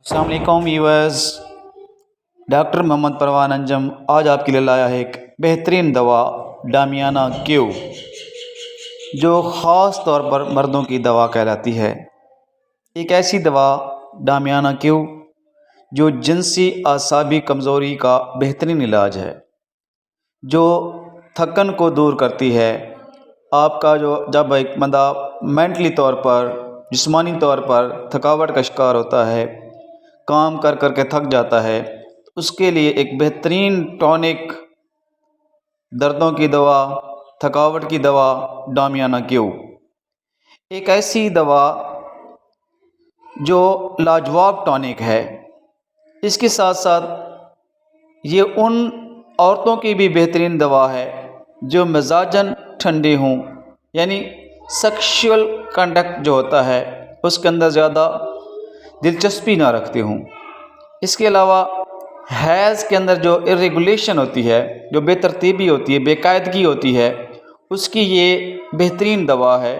السلام علیکم viewers, doctor محمد پروان انجم آج آپ کے لیے لایا ہے ایک بہترین دوا ڈامیانہ کیو، جو خاص طور پر مردوں کی دوا کہلاتی ہے۔ ایک ایسی دوا ڈامیانہ کیو جو جنسی اعصابی کمزوری کا بہترین علاج ہے، جو تھکن کو دور کرتی ہے۔ آپ کا جب ایک بندہ مینٹلی طور پر، جسمانی طور پر تھکاوٹ کا شکار ہوتا ہے، کام کر کر کے تھک جاتا ہے، اس کے لیے ایک بہترین ٹونک، دردوں کی دوا، تھکاوٹ کی دوا ڈامیانہ کیو، ایک ایسی دوا جو لاجواب ٹونک ہے۔ اس کے ساتھ ساتھ یہ ان عورتوں کی بھی بہترین دوا ہے جو مزاجاً ٹھنڈی ہوں، یعنی سیکشول کنڈکٹ جو ہوتا ہے اس کے اندر زیادہ دلچسپی نہ رکھتے ہوں۔ اس کے علاوہ حیض کے اندر جو ارریگولیشن ہوتی ہے، جو بے ترتیبی ہوتی ہے، بے قاعدگی ہوتی ہے، اس کی یہ بہترین دوا ہے۔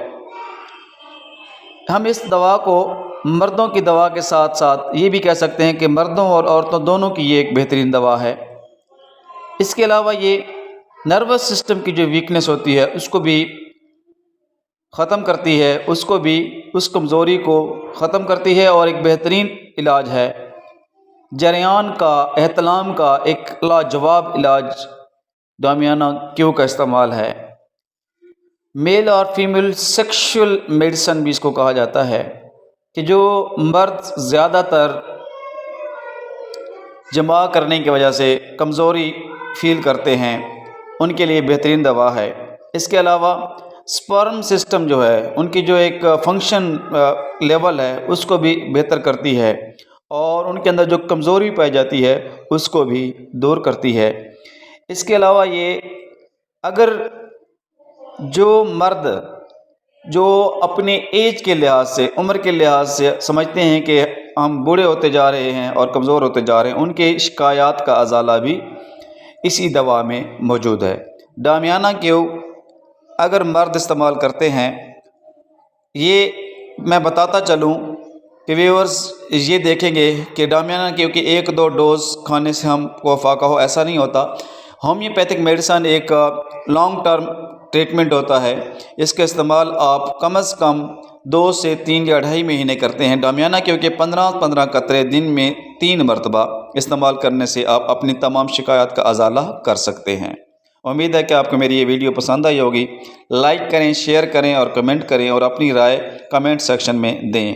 ہم اس دوا کو مردوں کی دوا کے ساتھ ساتھ یہ بھی کہہ سکتے ہیں کہ مردوں اور عورتوں دونوں کی یہ ایک بہترین دوا ہے۔ اس کے علاوہ یہ نروس سسٹم کی جو ویکنس ہوتی ہے اس کو بھی ختم کرتی ہے، اس کو بھی، اس کمزوری کو ختم کرتی ہے، اور ایک بہترین علاج ہے۔ جریان کا، احتلام کا ایک لاجواب علاج ڈامیانہ کیو کا استعمال ہے۔ میل اور فیمیل سیکشول میڈیسن بھی اس کو کہا جاتا ہے، کہ جو مرد زیادہ تر جماع کرنے کی وجہ سے کمزوری فیل کرتے ہیں، ان کے لیے بہترین دوا ہے۔ اس کے علاوہ سپرم سسٹم جو ہے، ان کی جو ایک فنکشن لیول ہے اس کو بھی بہتر کرتی ہے، اور ان کے اندر جو کمزوری پائی جاتی ہے اس کو بھی دور کرتی ہے۔ اس کے علاوہ یہ اگر جو مرد جو اپنے ایج کے لحاظ سے، عمر کے لحاظ سے سمجھتے ہیں کہ ہم بوڑھے ہوتے جا رہے ہیں اور کمزور ہوتے جا رہے ہیں، ان کے شکایات کا ازالہ بھی اسی دوا میں موجود ہے۔ ڈامیانہ کیو اگر مرد استعمال کرتے ہیں، یہ میں بتاتا چلوں کہ ویورز یہ دیکھیں گے کہ ڈامیانہ کیو کی 1-2 ڈوز کھانے سے ہم کو فائقہ ہو، ایسا نہیں ہوتا۔ ہومیوپیتھک میڈیسن ایک لانگ ٹرم ٹریٹمنٹ ہوتا ہے۔ اس کا استعمال آپ کم از کم 2 سے 3 یا 2.5 مہینے کرتے ہیں۔ ڈامیانہ کیو کے 15 قطرے دن میں 3 مرتبہ استعمال کرنے سے آپ اپنی تمام شکایات کا ازالہ کر سکتے ہیں۔ امید ہے کہ آپ کو میری یہ ویڈیو پسند آئی ہوگی۔ لائک کریں، شیئر کریں اور کمنٹ کریں، اور اپنی رائے کمنٹ سیکشن میں دیں۔